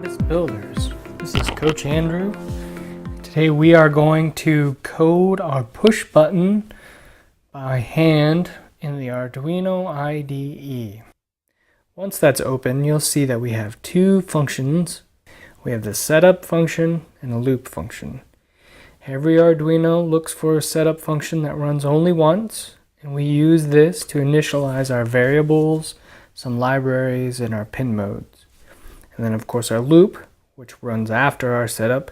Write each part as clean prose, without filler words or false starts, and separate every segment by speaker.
Speaker 1: Barnabas Builders. This is Coach Andrew. Today we are going to code our push button by hand in the Arduino IDE. Once that's open, you'll see that we have two functions. We have the setup function and a loop function. Every Arduino looks for a setup function that runs only once, and we use this to initialize our variables, some libraries, and our pin modes. And then of course our loop, which runs after our setup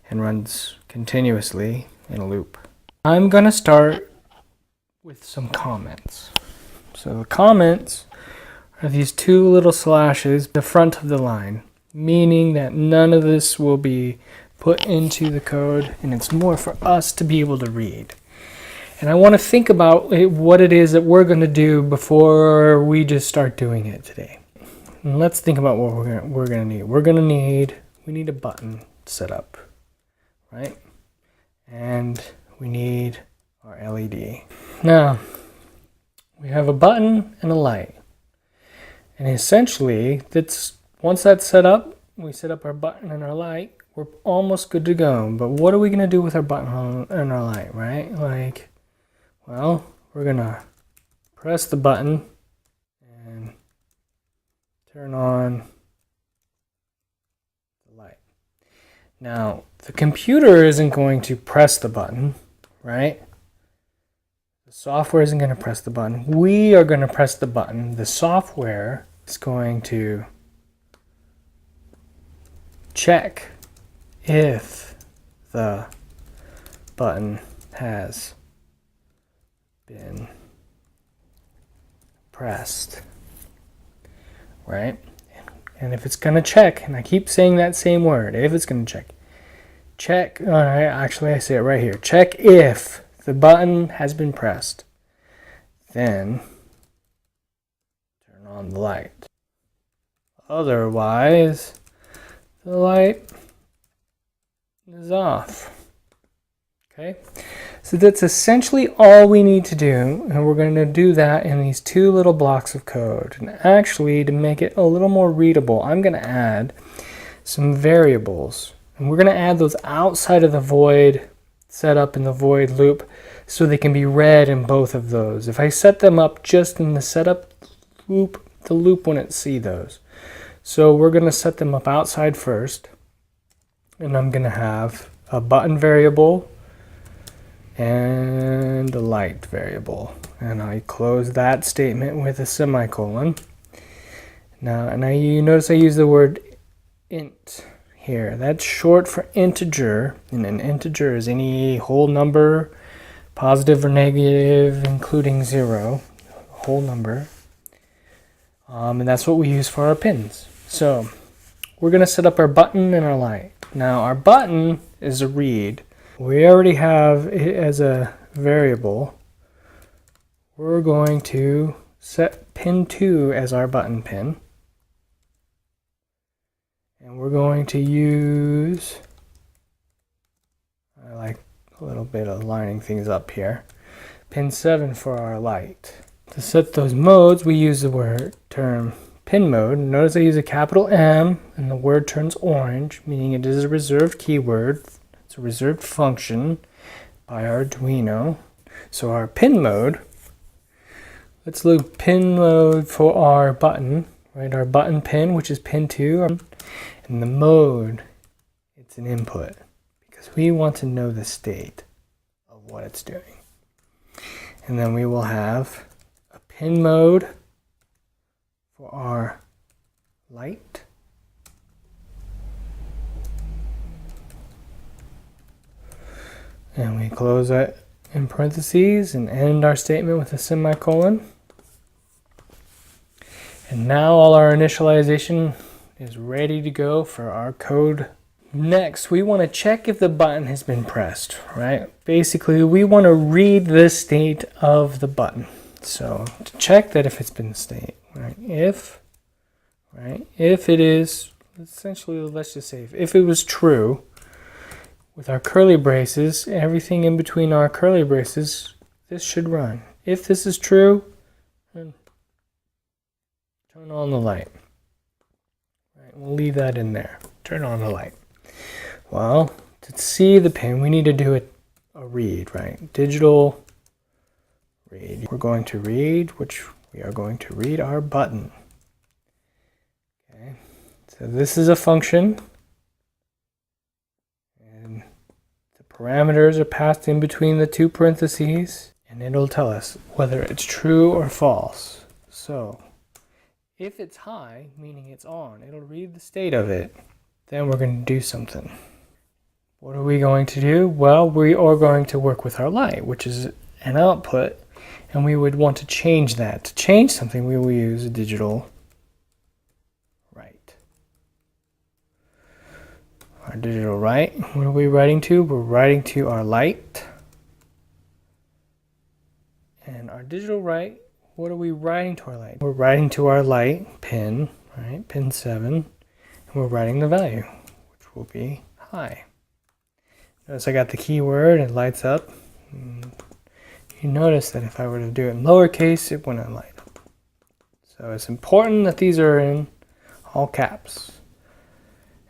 Speaker 1: and runs continuously in a loop. I'm going to start with some comments. So the comments are these two little slashes at the front of the line, meaning that none of this will be put into the code, and it's more for us to be able to read. And I want to think about what it is that we're going to do before we just start doing it today. And let's think about what we're going to need. We need a button set up, right? And we need our LED. Now, we have a button and a light. And essentially, once that's set up, we set up our button and our light, we're almost good to go. But what are we going to do with our button and our light, right? Well, we're going to press the button and turn on the light. Now, the computer isn't going to press the button, right? The software isn't going to press the button. We are going to press the button. The software is going to check if the button has been pressed, right? And if it's going to check, and I keep saying that same word, if it's going to check, all right, actually I say it right here, check if the button has been pressed, then turn on the light. Otherwise, the light is off. Okay, so that's essentially all we need to do, and we're going to do that in these two little blocks of code. And actually, to make it a little more readable, I'm going to add some variables, and we're going to add those outside of the void setup and the void loop so they can be read in both of those. If I set them up just in the setup loop, the loop wouldn't see those. So we're going to set them up outside first, and I'm going to have a button variable and a light variable, and I close that statement with a semicolon. Now, you notice I use the word int here. That's short for integer, and an integer is any whole number, positive or negative, including 0, whole number. And that's what we use for our pins. So we're going to set up our button and our light. Now our button is a read. We already have it as a variable. We're going to set pin 2 as our button pin. And we're going to use, I like a little bit of lining things up here, pin 7 for our light. To set those modes, we use the term pin mode. Notice I use a capital M and the word turns orange, meaning it is a reserved keyword. It's a reserved function by Arduino. So our pin mode, let's look pin mode for our button, right? Our button pin, which is pin 2, and the mode, it's an input because we want to know the state of what it's doing. And then we will have a pin mode for our light. And we close that in parentheses and end our statement with a semicolon. And now all our initialization is ready to go for our code. Next, we want to check if the button has been pressed, right? Basically, we want to read the state of the button. So to check that if it's been state, right? If it is, essentially, let's just say if it was true, with our curly braces, everything in between our curly braces, this should run. If this is true, then turn on the light. Right, we'll leave that in there. turn on the light? Well, to see the pin, we need to do a read, right? Digital read. We're going to read, which we are going to read our button. Okay, so this is a function, and the parameters are passed in between the two parentheses, and it'll tell us whether it's true or false. So if it's high, meaning it's on, it'll read the state of it. Then we're going to do something. What are we going to do? Well, we are going to work with our light, which is an output, and we would want to change that. To change something, we will use a digital write. Our digital write, what are we writing to? We're writing to our light. And our digital write, what are we writing to our light? We're writing to our light pin, right? Pin 7, and we're writing the value, which will be high. Notice I got the keyword, it lights up. You notice that if I were to do it in lowercase, it wouldn't light up. So it's important that these are in all caps.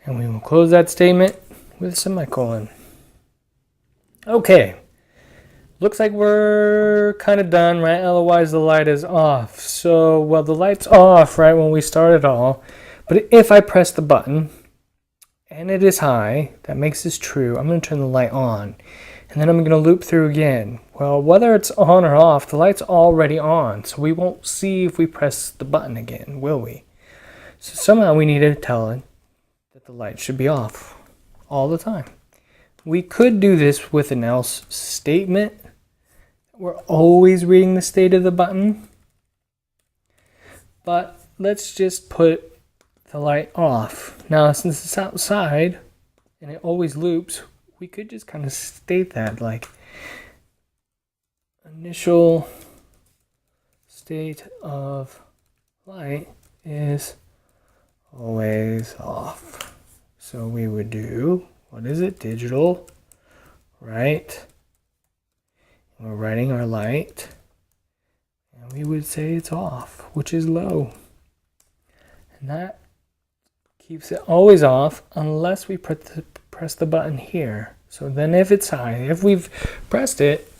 Speaker 1: And we will close that statement with a semicolon. Okay, looks like we're kind of done, right? Otherwise the light is off. So, well, the light's off right when we start it all. But if I press the button, and it is high, that makes this true, I'm going to turn the light on. And then I'm going to loop through again. Well, whether it's on or off, the light's already on. So we won't see if we press the button again, will we? So somehow we need to tell it that the light should be off all the time. We could do this with an else statement. We're always reading the state of the button. But let's just put the light off. Now, since it's outside and it always loops, we could just kind of state that like initial state of light is always off. So we would do, what is it? Digital write. We're writing our light, and we would say it's off, which is low. And that keeps it always off unless we press the button here. So then if it's high, if we've pressed it,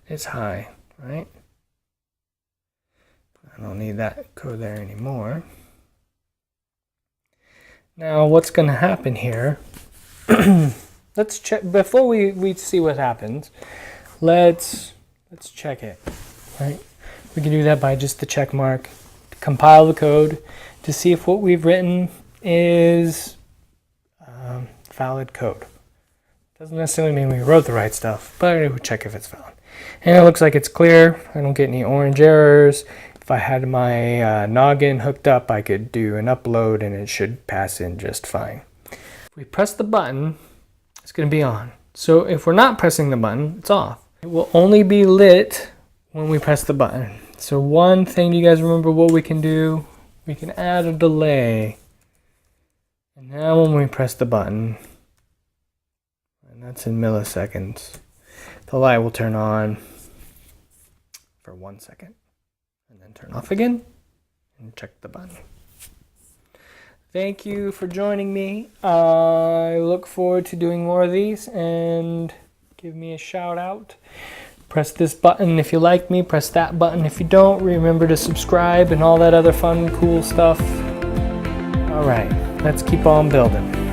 Speaker 1: it's high, right? I don't need that code there anymore. Now what's going to happen here, let's check, before we see what happens, let's check it, right? We can do that by just the check mark, compile the code to see if what we've written is valid code. Doesn't necessarily mean we wrote the right stuff, but it would check if it's valid. And it looks like it's clear. I don't get any orange errors. If I had my noggin hooked up, I could do an upload and it should pass in just fine. If we press the button, it's going to be on. So if we're not pressing the button, it's off. It will only be lit when we press the button. So one thing, do you guys remember what we can do? We can add a delay. And now when we press the button, and that's in milliseconds, the light will turn on for 1 second and then turn off again and check the button. Thank you for joining me. I look forward to doing more of these, and give me a shout out. Press this button if you like me, press that button if you don't. Remember to subscribe and all that other fun, cool stuff. All right, let's keep on building.